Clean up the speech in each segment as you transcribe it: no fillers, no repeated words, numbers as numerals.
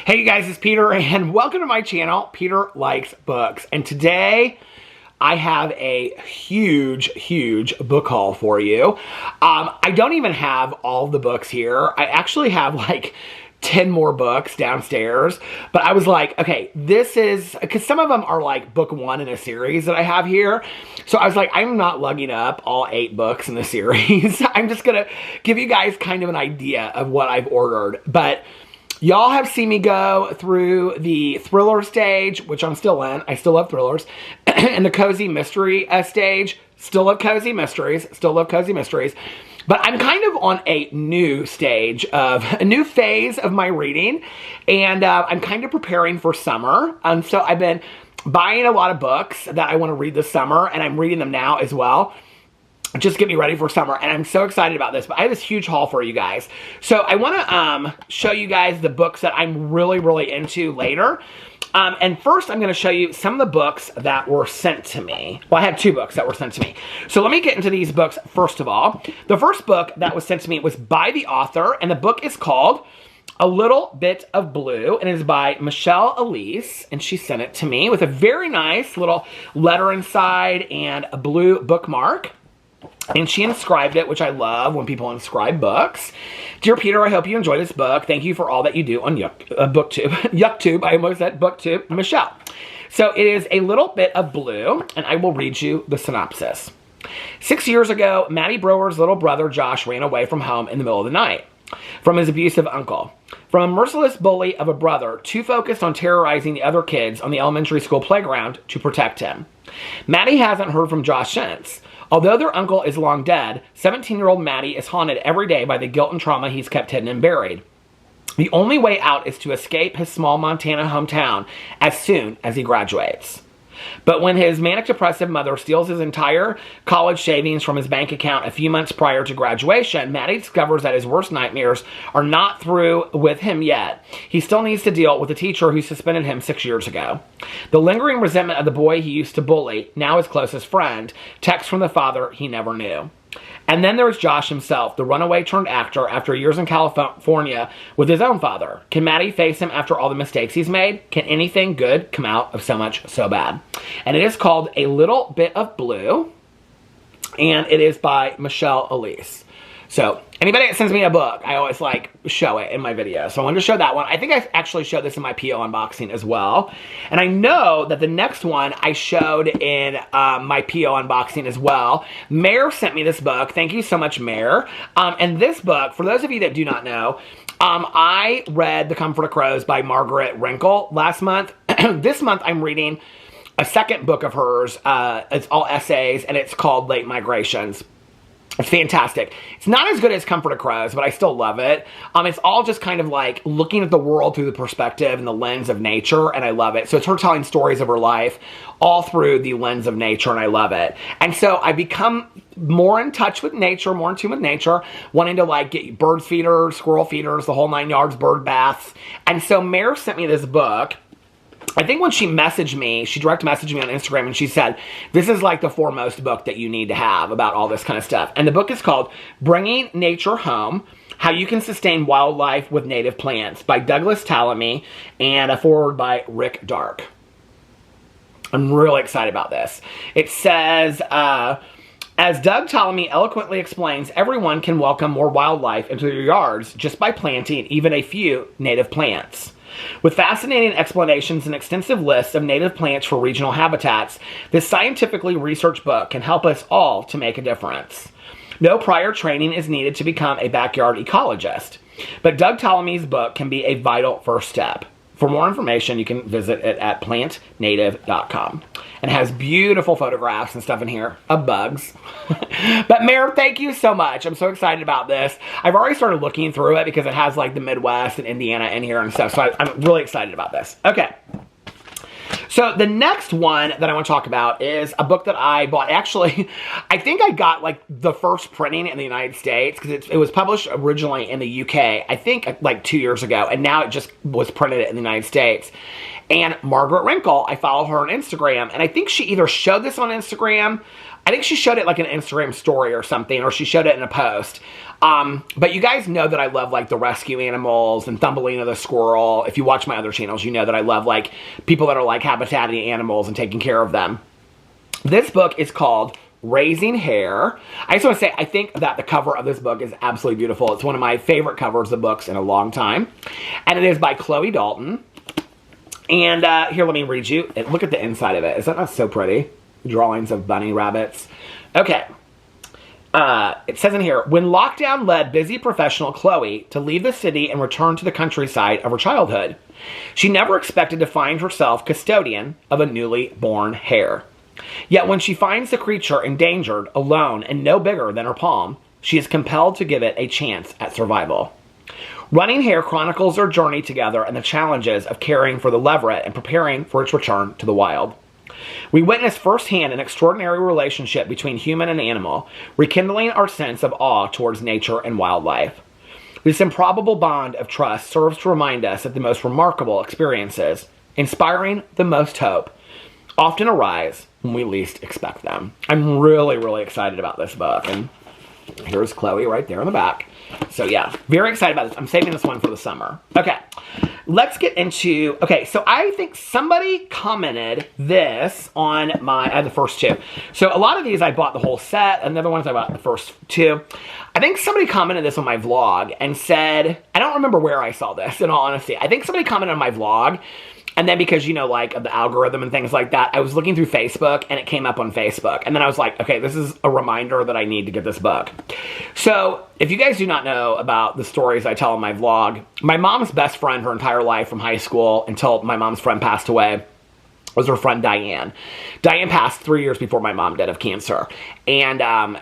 Hey you guys, it's Peter and welcome to my channel, Peter Likes Books. And today I have a huge book haul for you. I don't even have all the books here. I actually have like 10 more books downstairs, but I was like, okay, this is, because some of them are like book one in a series that I have here. So I was like, I'm not lugging up all 8 books in the series. I'm just gonna give you guys kind of an idea of what I've ordered. But y'all have seen me go through the thriller stage, which I'm still in. I still love thrillers. And the cozy mystery stage. Still love cozy mysteries. Still love cozy mysteries. But I'm kind of on a new stage of, a new phase of my reading. And I'm kind of preparing for summer. So I've been buying a lot of books that I want to read this summer. And I'm reading them now as well. Just get me ready for summer, and I'm so excited about this. But I have this huge haul for you guys. So I want to show you guys the books that I'm really into later. And first I'm going to show you some of the books that were sent to me. Well, I have 2 books that were sent to me. So let me get into these books first of all. The first book that was sent to me was by the author, and the book is called A Little Bit of Blue, and it is by Michelle Elise, and she sent it to me with a very nice little letter inside and a blue bookmark. And she inscribed it, which I love when people inscribe books. Dear Peter, I hope you enjoy this book. Thank you for all that you do on booktube. Yucktube, I almost said booktube. Michelle. So it is A Little Bit of Blue, and I will read you the synopsis. 6 years ago, Maddie Brewer's little brother Josh ran away from home in the middle of the night from his abusive uncle. From a merciless bully of a brother, too focused on terrorizing the other kids on the elementary school playground to protect him. Maddie hasn't heard from Josh since. Although their uncle is long dead, 17-year-old Maddie is haunted every day by the guilt and trauma he's kept hidden and buried. The only way out is to escape his small Montana hometown as soon as he graduates. But when his manic-depressive mother steals his entire college savings from his bank account a few months prior to graduation, Maddie discovers that his worst nightmares are not through with him yet. He still needs to deal with the teacher who suspended him 6 years ago. The lingering resentment of the boy he used to bully, now his closest friend, texts from the father he never knew. And then there's Josh himself, the runaway turned actor after years in California with his own father. Can Maddie face him after all the mistakes he's made? Can anything good come out of so much so bad? And it is called A Little Bit of Blue, and it is by Michelle Elise. So anybody that sends me a book, I always like show it in my video. So I wanted to show that one. I think I actually showed this in my PO unboxing as well. And I know that the next one I showed in my PO unboxing as well. Mare sent me this book. Thank you so much, Mare. And this book, for those of you that do not know, I read The Comfort of Crows by Margaret last month. This month I'm reading a second book of hers. It's all essays, and it's called Late Migrations. It's fantastic. It's not as good as Comfort of Crows, but I still love it. It's all just kind of like looking at the world through the perspective and the lens of nature, and I love it. So it's her telling stories of her life all through the lens of nature, and I love it. And so I become more in touch with nature, more in tune with nature, wanting to like get bird feeders, squirrel feeders, the whole 9 yards, bird baths. And so Mare sent me this book. I think when she messaged me, she direct messaged me on Instagram, and she said, this is like the foremost book that you need to have about all this kind of stuff. And the book is called Bringing Nature Home, How You Can Sustain Wildlife with Native Plants by Douglas Tallamy, and a foreword by Rick Dark. I'm really excited about this. It says, as Doug Tallamy eloquently explains, everyone can welcome more wildlife into their yards just by planting even a few native plants. With fascinating explanations and extensive lists of native plants for regional habitats, this scientifically researched book can help us all to make a difference. No prior training is needed to become a backyard ecologist, but Doug Tallamy's book can be a vital first step. For more information, you can visit it at plantnative.com. And it has beautiful photographs and stuff in here of bugs. But Mare, thank you so much. I'm so excited about this. I've already started looking through it because it has like the Midwest and Indiana in here and stuff. So I'm really excited about this. Okay. So the next one that I want to talk about is a book that I bought. Actually, I think I got like the first printing in the United States because it was published originally in the UK, I think like 2 years ago, and now it just was printed in the United States. And Margaret, I follow her on Instagram, and I think she either showed this on Instagram I think she showed it like an Instagram story or something, or she showed it in a post. But you guys know that I love like the rescue animals and Thumbelina the squirrel. If you watch my other channels, you know that I love like people that are like habitating animals and taking care of them. This book is called Raising Hare. I just want to say, I think that the cover of this book is absolutely beautiful. It's one of my favorite covers of books in a long time. And it is by Chloe Dalton. And here, let me read you. Look at the inside of it. Isn't that so pretty? Drawings of bunny rabbits. Okay. It says in here, when lockdown led busy professional Chloe to leave the city and return to the countryside of her childhood, she never expected to find herself custodian of a newly born hare. Yet when she finds the creature endangered, alone, and no bigger than her palm, she is compelled to give it a chance at survival. Running Hare chronicles their journey together and the challenges of caring for the leveret and preparing for its return to the wild. We witness firsthand an extraordinary relationship between human and animal, rekindling our sense of awe towards nature and wildlife. This improbable bond of trust serves to remind us that the most remarkable experiences, inspiring the most hope, often arise when we least expect them. I'm really, really excited about this book. And here's Chloe right there in the back. So yeah, very excited about this. I'm saving this one for the summer. Okay, let's get into, okay, so I think somebody commented this on my, I had the first two. So a lot of these I bought the whole set, and the other ones I bought the first two. I think somebody commented this on my vlog and said, I don't remember where I saw this in all honesty. I think somebody commented on my vlog. And then because, you know, like, of the algorithm and things like that, I was looking through Facebook, and it came up on Facebook. And then I was like, okay, this is a reminder that I need to get this book. So, if you guys do not know about the stories I tell in my vlog, my mom's best friend her entire life from high school until my mom's friend passed away was her friend Diane. Diane passed 3 years before my mom did of cancer. And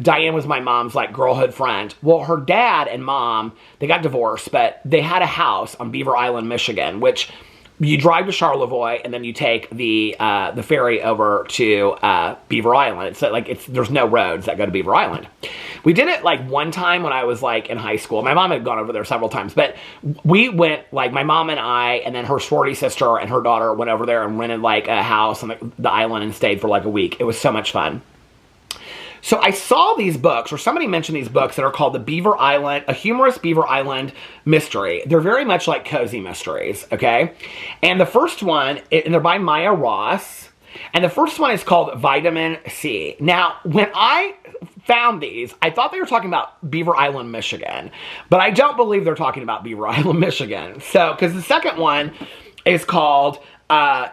Diane was my mom's, like, girlhood friend. Well, her dad and mom, they got divorced, but they had a house on Beaver Island, Michigan, which... you drive to Charlevoix, and then you take the ferry over to Beaver Island. So like there's no roads that go to Beaver Island. We did it like one time when I was like in high school. My mom had gone over there several times, but we went, like my mom and I, and then her sorority sister and her daughter went over there and rented like a house on the island and stayed for like a week. It was so much fun. So I saw these books, or somebody mentioned these books that are called the Beaver Island, a humorous Beaver Island mystery. They're very much like cozy mysteries, okay? And the first one, and they're by Maya Ross, and the first one is called Vitamin C. Now, when I found these, I thought they were talking about Beaver Island, Michigan, but I don't believe they're talking about Beaver Island, Michigan. So, because the second one is called...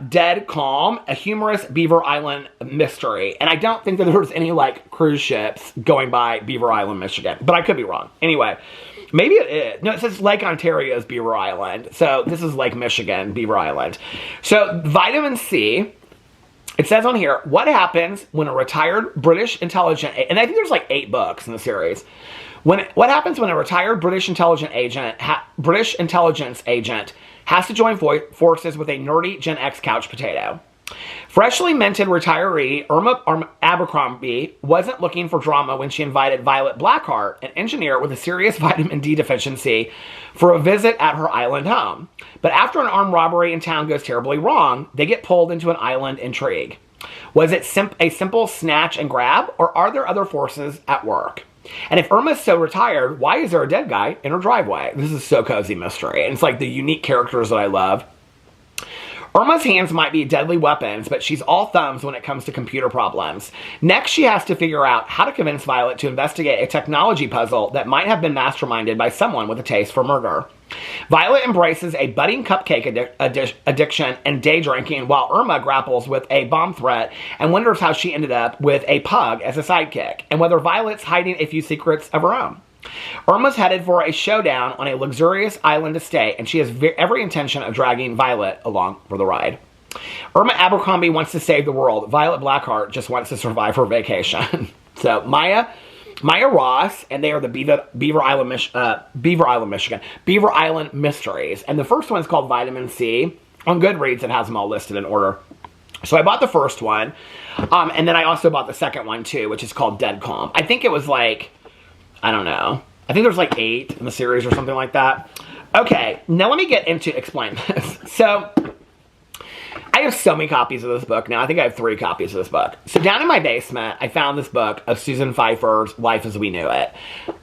Dead Calm, a humorous Beaver Island mystery. And I don't think that there's any, like, cruise ships going by Beaver Island, Michigan. But I could be wrong. Anyway, maybe it is. No, it says Lake Ontario's Beaver Island. So this is Lake Michigan, Beaver Island. So Vitamin C, it says on here, what happens when a retired British intelligence... and I think there's, like, 8 books in the series. What happens when a retired British intelligence agent has to join forces with a nerdy Gen X couch potato? Freshly minted retiree Irma Abercrombie wasn't looking for drama when she invited Violet Blackheart, an engineer with a serious vitamin D deficiency, for a visit at her island home. But after an armed robbery in town goes terribly wrong, they get pulled into an island intrigue. Was it a simple snatch and grab, or are there other forces at work? And if Irma's so retired, why is there a dead guy in her driveway? This is so cozy mystery. And it's like the unique characters that I love. Irma's hands might be deadly weapons, but she's all thumbs when it comes to computer problems. Next, she has to figure out how to convince Violet to investigate a technology puzzle that might have been masterminded by someone with a taste for murder. Violet embraces a budding cupcake addiction and day drinking, while Irma grapples with a bomb threat and wonders how she ended up with a pug as a sidekick, and whether Violet's hiding a few secrets of her own. Irma's headed for a showdown on a luxurious island estate, and she has every intention of dragging Violet along for the ride. Irma Abercrombie wants to save the world. Violet Blackheart just wants to survive her vacation. So Maya Ross, and they are the Beaver Island, Michigan. Beaver Island Mysteries. And the first one is called Vitamin C. On Goodreads, it has them all listed in order. So I bought the first one, and then I also bought the second one too, which is called Dead Calm. I think it was like, I don't know. I think there's like 8 in the series or something like that. Okay, now let me get into explain this. So, I I have so many copies of this book now. I think I have 3 copies of this book. So down in my basement, I found this book of Susan Pfeiffer's Life as We Knew It.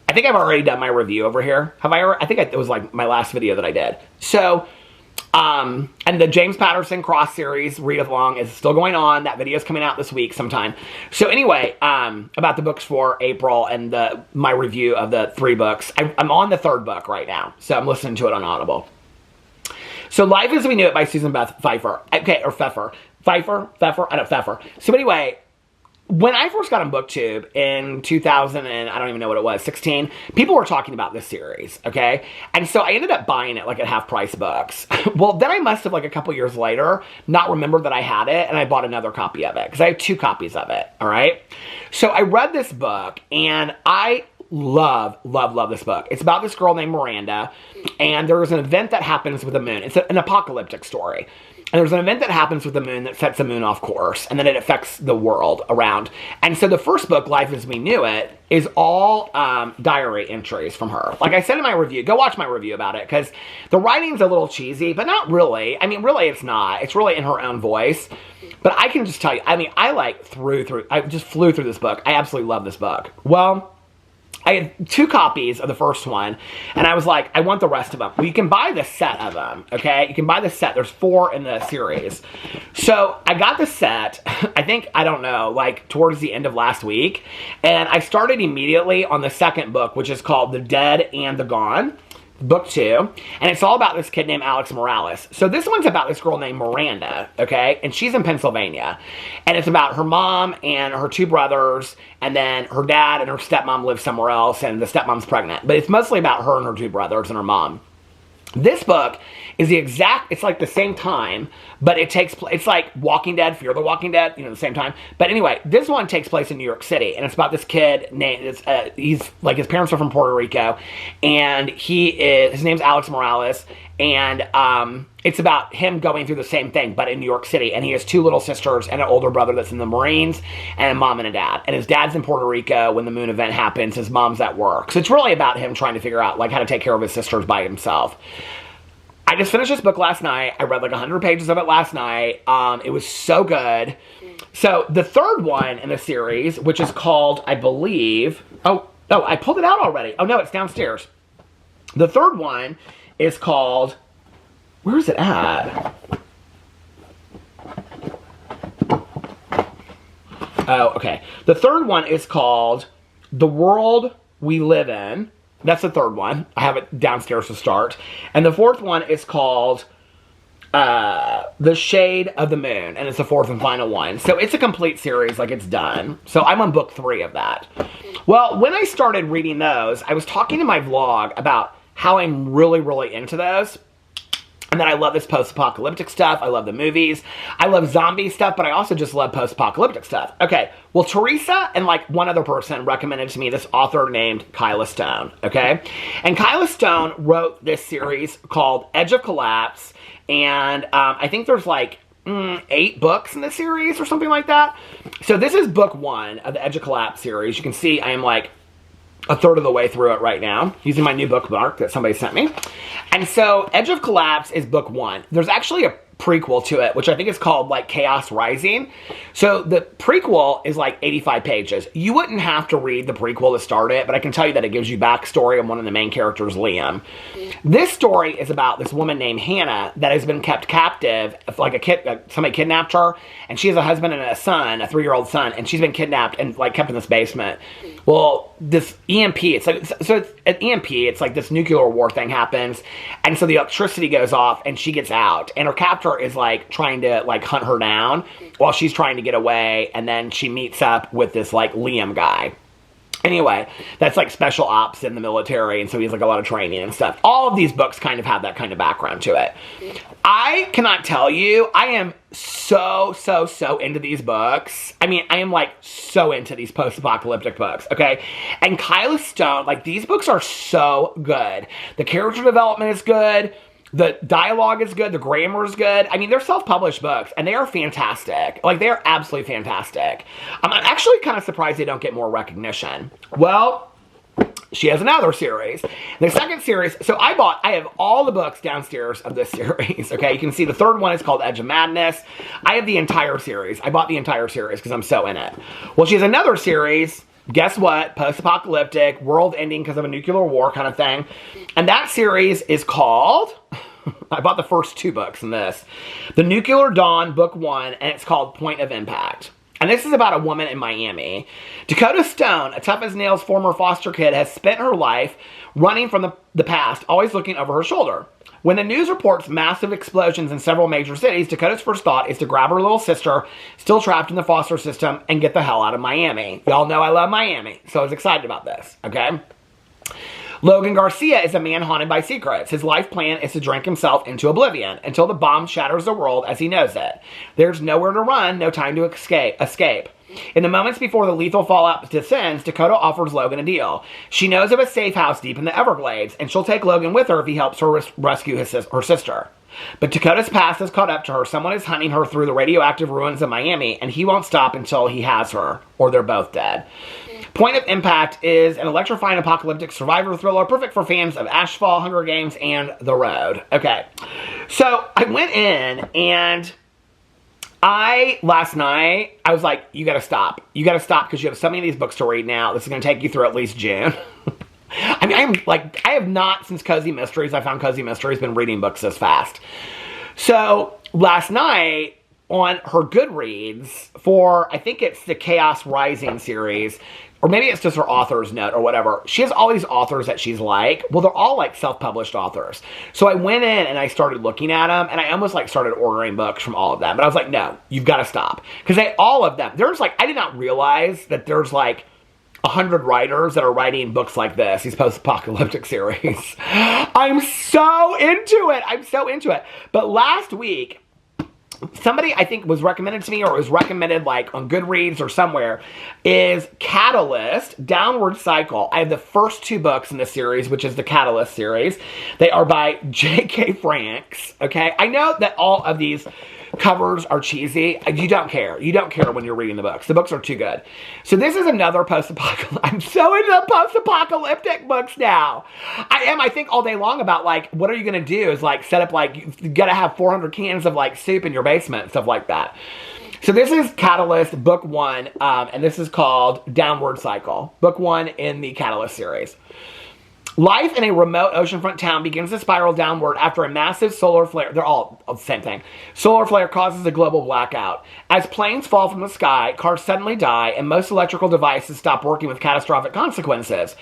I think I've already done my review over here. Have I ever? I think it was like my last video that I did. So, and the James Patterson Cross series, read-along, is still going on. That video is coming out this week sometime. So anyway, about the books for April and my review of the 3 books. I'm on the 3rd book right now. So I'm listening to it on Audible. So Life as We Knew It by Susan Pfeiffer. Okay, or Pfeffer. Pfeiffer? I don't Pfeffer. So anyway, when I first got on BookTube in 2000 and I don't even know what it was, 16, people were talking about this series, okay? And so I ended up buying it like at half-price books. Well, then I must have like a couple years later not remembered that I had it, and I bought another copy of it because I have 2 copies of it, all right? So I read this book, and I love this book. It's about this girl named Miranda, and there's an event that happens with the moon. It's an apocalyptic story. And there's an event that happens with the moon that sets the moon off course, and then it affects the world around. And so the first book, Life as We Knew It, is all diary entries from her. Like I said in my review, go watch my review about it, because the writing's a little cheesy, but not really. I mean, really it's not. It's really in her own voice. But I can just tell you, I mean, I just flew through this book. I absolutely love this book. Well, I had 2 copies of the first one, and I was like, I want the rest of them. Well, you can buy the set of them, okay? You can buy the set. There's 4 in the series. So I got the set, I don't know, like towards the end of last week, and I started immediately on the 2nd book, which is called The Dead and the Gone. Book 2, and it's all about this kid named Alex Morales. So this one's about this girl named Miranda, okay? And she's in Pennsylvania. And it's about her mom and her 2 brothers, and then her dad and her stepmom live somewhere else, and the stepmom's pregnant. But it's mostly about her and her 2 brothers and her mom. This book is it's like the same time, but it's like Walking Dead, Fear the Walking Dead, the same time. But anyway, this one takes place in New York City, and it's about this kid named, he's like, his parents are from Puerto Rico, and his name's Alex Morales, and it's about him going through the same thing, but in New York City, and he has 2 little sisters and an older brother that's in the Marines, and a mom and a dad. And his dad's in Puerto Rico when the moon event happens, his mom's at work. So it's really about him trying to figure out, like, how to take care of his sisters by himself. I just finished this book last night. I read like 100 pages of it last night. It was so good. So the 3rd one in the series, which is called, I believe, I pulled it out already. Oh no, it's downstairs. The 3rd one is called, where is it at? Oh, okay. The 3rd one is called The World We Live In. That's the 3rd one. I have it downstairs to start. And the 4th one is called The Shade of the Moon. And it's the 4th and final one. So it's a complete series, like it's done. So I'm on book 3 of that. Well, when I started reading those, I was talking in my vlog about how I'm really, really into those. And then I love this post-apocalyptic stuff. I love the movies. I love zombie stuff, but I also just love post-apocalyptic stuff. Okay, well, Teresa and like one other person recommended to me this author named Kyla Stone, okay? And Kyla Stone wrote this series called Edge of Collapse, and I think there's like 8 books in the series or something like that. So this is book 1 of the Edge of Collapse series. You can see I am like a third of the way through it right now, using my new bookmark that somebody sent me. And so, Edge of Collapse is book 1. There's actually a prequel to it, which I think is called, like, Chaos Rising. So, the prequel is, like, 85 pages. You wouldn't have to read the prequel to start it, but I can tell you that it gives you backstory on one of the main characters, Liam. This story is about this woman named Hannah that has been kept captive, like somebody kidnapped her, and she has a husband and a son, a 3-year-old son, and she's been kidnapped and, like, kept in this basement. Well, this EMP, it's like, so it's an EMP, it's like this nuclear war thing happens, and so the electricity goes off, and she gets out, and her captor is, like, trying to, like, hunt her down while she's trying to get away, and then she meets up with this, like, Liam guy. Anyway, that's like special ops in the military, and so he's like a lot of training and stuff. All of these books kind of have that kind of background to it. I cannot tell you, I am so into these books. I mean, I am like so into these post-apocalyptic books, okay? And Kyla Stone, like these books are so good. The character development is good. The dialogue is good. The grammar is good. I mean, they're self-published books, and they are fantastic. Like, they are absolutely fantastic. I'm actually kind of surprised they don't get more recognition. Well, she has another series. The second series, so I have all the books downstairs of this series, okay? You can see the third one is called Edge of Madness. I have the entire series. I bought the entire series because I'm so in it. Well, she has another series, guess what? Post-apocalyptic, world ending because of a nuclear war kind of thing. And that series is called, I bought the first 2 books in this, The Nuclear Dawn, Book 1, and it's called Point of Impact. And this is about a woman in Miami. Dakota Stone, a tough-as-nails former foster kid, has spent her life running from the past, always looking over her shoulder. When the news reports massive explosions in several major cities, Dakota's first thought is to grab her little sister, still trapped in the foster system, and get the hell out of Miami. Y'all know I love Miami, so I was excited about this, okay? Logan Garcia is a man haunted by secrets. His life plan is to drink himself into oblivion until the bomb shatters the world as he knows it. There's nowhere to run, no time to escape. In the moments before the lethal fallout descends, Dakota offers Logan a deal. She knows of a safe house deep in the Everglades, and she'll take Logan with her if he helps her rescue her sister. But Dakota's past has caught up to her. Someone is hunting her through the radioactive ruins of Miami, and he won't stop until he has her, or they're both dead. Point of Impact is an electrifying apocalyptic survivor thriller, perfect for fans of Ashfall, Hunger Games, and The Road. Okay, so I went in, and last night, I was like, you gotta stop. You gotta stop because you have so many of these books to read now. This is gonna take you through at least June. I mean, I have not, since Cozy Mysteries, I found Cozy Mysteries, been reading books this fast. So, last night, on her Goodreads, for, I think it's the Chaos Rising series, or maybe it's just her author's note or whatever, she has all these authors that she's like, well, they're all like self-published authors. So I went in and I started looking at them, and I almost like started ordering books from all of them. But I was like, no, you've got to stop. Because all of them, there's like, I did not realize that there's like 100 writers that are writing books like this, these post-apocalyptic series. I'm so into it. I'm so into it. But last week, somebody I think was recommended to me, or it was recommended like on Goodreads or somewhere, is Catalyst, Downward Cycle. I have the first 2 books in this series, which is the Catalyst series. They are by J.K. Franks, okay? I know that all of these covers are cheesy. You don't care. You don't care when you're reading the books. The books are too good. So this is another post-apocalyptic. I'm so into the post-apocalyptic books now. I think all day long about like, what are you going to do is like set up like, you got to have 400 cans of like soup in your basement and stuff like that. So this is Catalyst, book 1, and this is called Downward Cycle. Book 1 in the Catalyst series. Life in a remote oceanfront town begins to spiral downward after a massive solar flare. They're all the same thing. Solar flare causes a global blackout. As planes fall from the sky, cars suddenly die, and most electrical devices stop working with catastrophic consequences.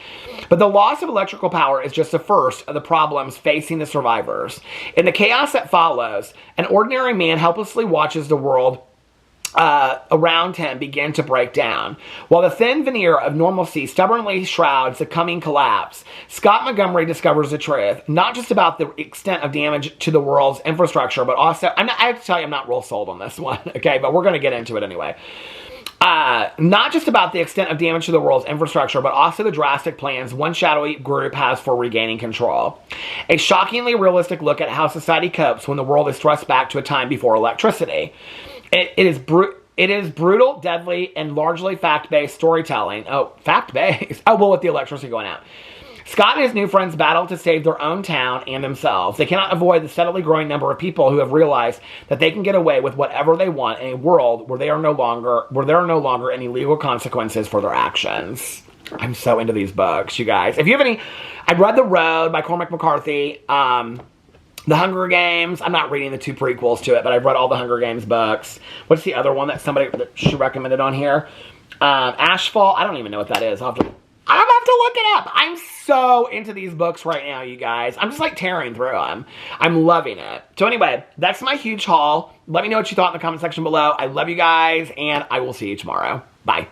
But the loss of electrical power is just the first of the problems facing the survivors. In the chaos that follows, an ordinary man helplessly watches the world around him begin to break down. While the thin veneer of normalcy stubbornly shrouds the coming collapse, Scott Montgomery discovers the truth, not just about the extent of damage to the world's infrastructure, but also, I have to tell you, I'm not real sold on this one, okay, but we're going to get into it anyway. Not just about the extent of damage to the world's infrastructure, but also the drastic plans one shadowy group has for regaining control. A shockingly realistic look at how society copes when the world is thrust back to a time before electricity. It is brutal, deadly, and largely fact-based storytelling. Oh, fact-based? Oh, well, with the electricity going out. Scott and his new friends battle to save their own town and themselves. They cannot avoid the steadily growing number of people who have realized that they can get away with whatever they want in a world where there are no longer any legal consequences for their actions. I'm so into these books, you guys. If you have any, I've read The Road by Cormac McCarthy. The Hunger Games. I'm not reading the 2 prequels to it, but I've read all the Hunger Games books. What's the other one that she recommended on here? Ashfall. I don't even know what that is. I'll have to look it up. I'm so into these books right now, you guys. I'm just like tearing through them. I'm loving it. So anyway, that's my huge haul. Let me know what you thought in the comment section below. I love you guys, and I will see you tomorrow. Bye.